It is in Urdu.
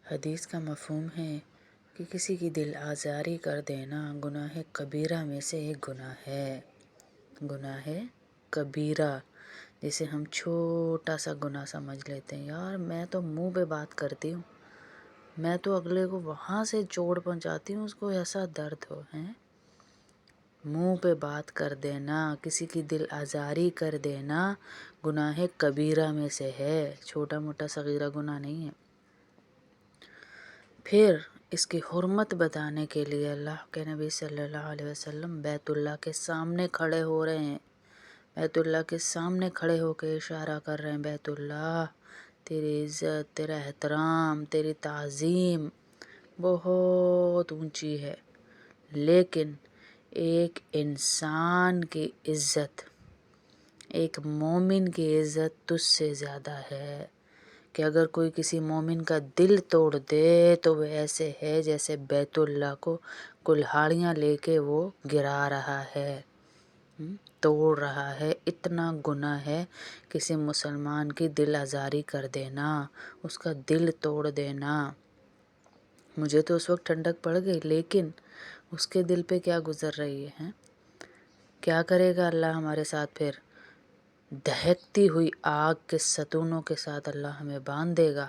حدیث کا مفہوم ہے کہ کسی کی دل آزاری کر دینا گناہ کبیرہ میں سے ایک گناہ ہے۔ گناہ کبیرہ جسے ہم چھوٹا سا گناہ سمجھ لیتے ہیں، یار میں تو منہ پہ بات کرتی ہوں، میں تو اگلے کو وہاں سے چوٹ پہنچاتی ہوں، اس کو ایسا درد ہو ہے۔ منہ پہ بات کر دینا، کسی کی دل آزاری کر دینا گناہ کبیرہ میں سے ہے، چھوٹا موٹا صغیرہ گناہ نہیں ہے۔ پھر اس کی حرمت بتانے کے لیے اللہ کے نبی صلی اللہ علیہ وسلم بیت اللہ کے سامنے کھڑے ہو رہے ہیں، بیت اللہ کے سامنے کھڑے ہو کے اشارہ کر رہے ہیں، بیت اللہ تیری عزت، تیرا احترام، تیری تعظیم بہت اونچی ہے، لیکن ایک انسان کی عزت، ایک مومن کی عزت تجھ سے زیادہ ہے، کہ اگر کوئی کسی مومن کا دل توڑ دے تو وہ ایسے ہے جیسے بیت اللہ کو کلہاڑیاں لے کے وہ گرا رہا ہے، توڑ رہا ہے۔ اتنا گناہ ہے کسی مسلمان کی دل آزاری کر دینا، اس کا دل توڑ دینا۔ مجھے تو اس وقت ٹھنڈک پڑ گئی، لیکن اس کے دل پہ کیا گزر رہی ہے؟ کیا کرے گا اللہ ہمارے ساتھ؟ پھر دہکتی ہوئی آگ کے ستونوں کے ساتھ اللہ ہمیں باندھ دے گا۔